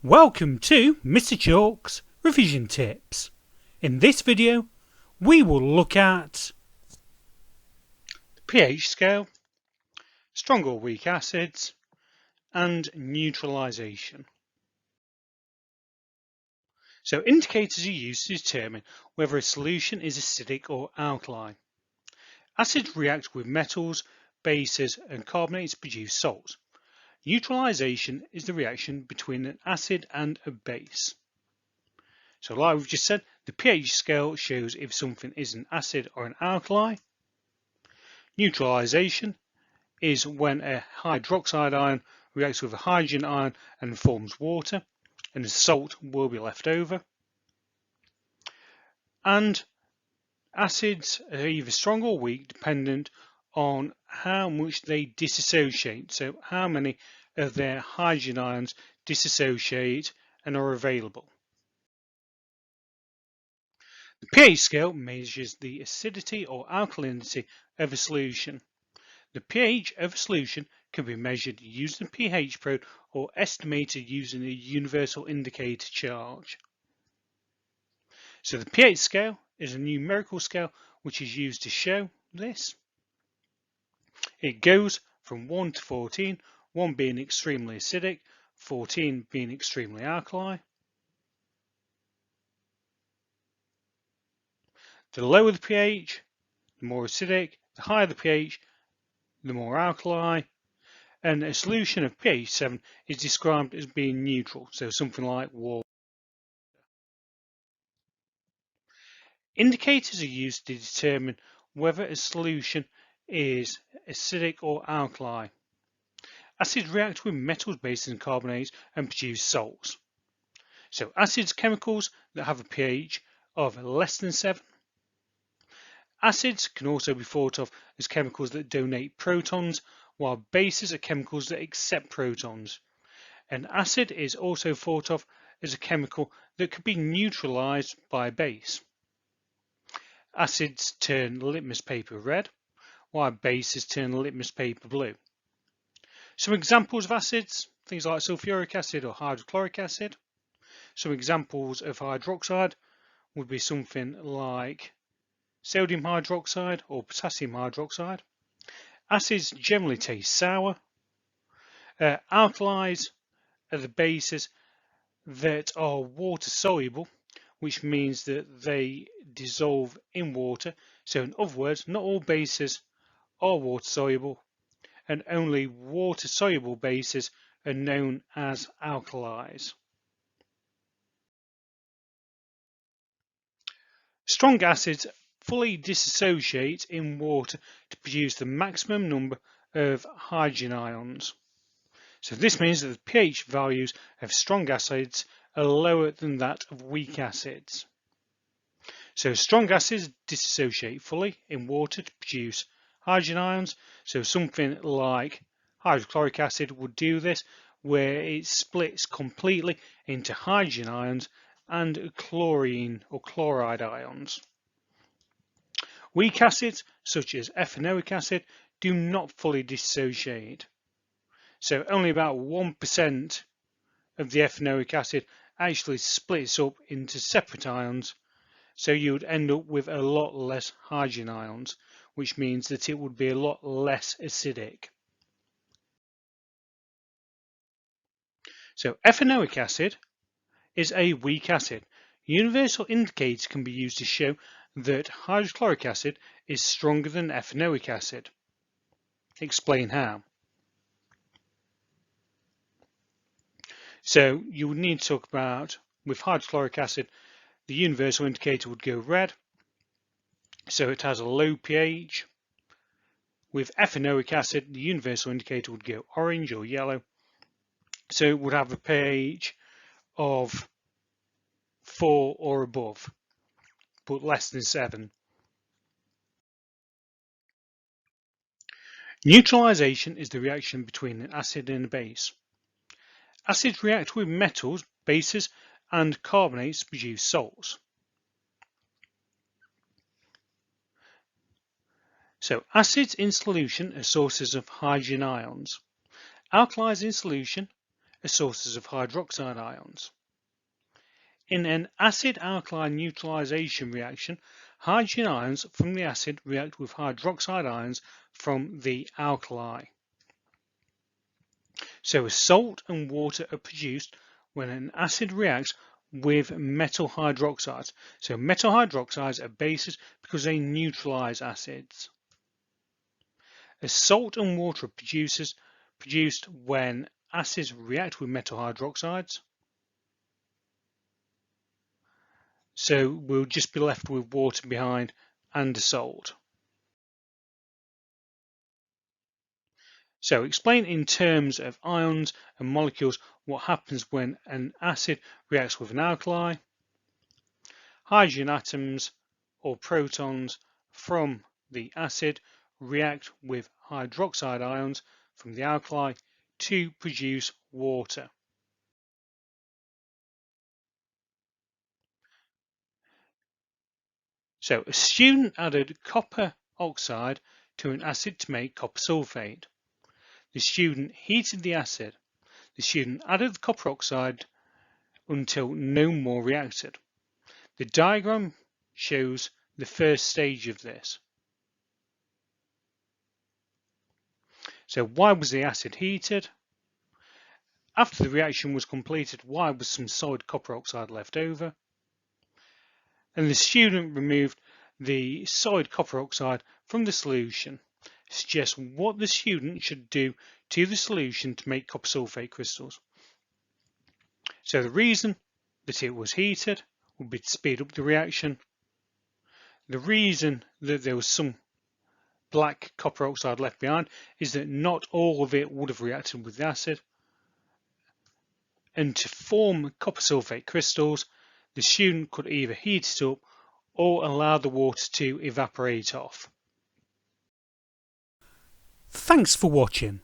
Welcome to Mr. Chalk's Revision Tips. In this video, we will look at the pH scale, strong or weak acids, and neutralization. So indicators are used to determine whether a solution is acidic or alkaline. Acids react with metals, bases, and carbonates to produce salts. Neutralization is the reaction between an acid and a base. So like we've just said, the pH scale shows if something is an acid or an alkali. Neutralization is when a hydroxide ion reacts with a hydrogen ion and forms water, and the salt will be left over. And acids are either strong or weak dependent on how much they dissociate, so how many of their hydrogen ions dissociate and are available. The pH scale measures the acidity or alkalinity of a solution. The pH of a solution can be measured using a pH probe or estimated using a universal indicator charge. So the pH scale is a numerical scale which is used to show this. It goes from 1 to 14, 1 being extremely acidic, 14 being extremely alkali. The lower the pH, the more acidic, the higher the pH, the more alkali, and a solution of pH 7 is described as being neutral, so something like water. Indicators are used to determine whether a solution is acidic or alkali. Acids react with metals, bases, and carbonates and produce salts. So acids, chemicals that have a pH of less than 7. Acids can also be thought of as chemicals that donate protons, while bases are chemicals that accept protons. An acid is also thought of as a chemical that could be neutralized by a base. Acids turn litmus paper red, while bases turn litmus paper blue. Some examples of acids, things like sulfuric acid or hydrochloric acid. Some examples of hydroxide would be something like sodium hydroxide or potassium hydroxide. Acids generally taste sour. Alkalis are the bases that are water soluble, which means that they dissolve in water. So in other words, not all bases are water soluble, and only water soluble bases are known as alkalis. Strong acids fully dissociate in water to produce the maximum number of hydrogen ions. So this means that the pH values of strong acids are lower than that of weak acids. So strong acids dissociate fully in water to produce hydrogen ions. So something like hydrochloric acid would do this, where it splits completely into hydrogen ions and chlorine or chloride ions. Weak acids, such as ethanoic acid, do not fully dissociate. So only about 1% of the ethanoic acid actually splits up into separate ions. So you would end up with a lot less hydrogen ions, which means that it would be a lot less acidic. So ethanoic acid is a weak acid. Universal indicators can be used to show that hydrochloric acid is stronger than ethanoic acid. Explain how. So you would need to talk about, with hydrochloric acid, the universal indicator would go red, so it has a low pH. With ethanoic acid, the universal indicator would go orange or yellow, so it would have a pH of 4 or above, but less than 7. Neutralization is the reaction between an acid and a base. Acids react with metals, bases, and carbonates to produce salts. So acids in solution are sources of hydrogen ions. Alkalis in solution as sources of hydroxide ions. In an acid-alkali neutralization reaction, hydrogen ions from the acid react with hydroxide ions from the alkali. So a salt and water are produced when an acid reacts with metal hydroxides. So metal hydroxides are bases because they neutralize acids. A salt and water are produced when acids react with metal hydroxides. So we'll just be left with water behind and a salt. So explain in terms of ions and molecules what happens when an acid reacts with an alkali. Hydrogen atoms or protons from the acid react with hydroxide ions from the alkali to produce water. So a student added copper oxide to an acid to make copper sulfate. The student heated the acid. The student added the copper oxide until no more reacted. The diagram shows the first stage of this. So why was the acid heated? After the reaction was completed, why was some solid copper oxide left over? And the student removed the solid copper oxide from the solution. Suggests what the student should do to the solution to make copper sulfate crystals. So the reason that it was heated would be to speed up the reaction. The reason that there was some black copper oxide left behind is that not all of it would have reacted with the acid. And to form copper sulfate crystals, the student could either heat it up or allow the water to evaporate off. Thanks for watching.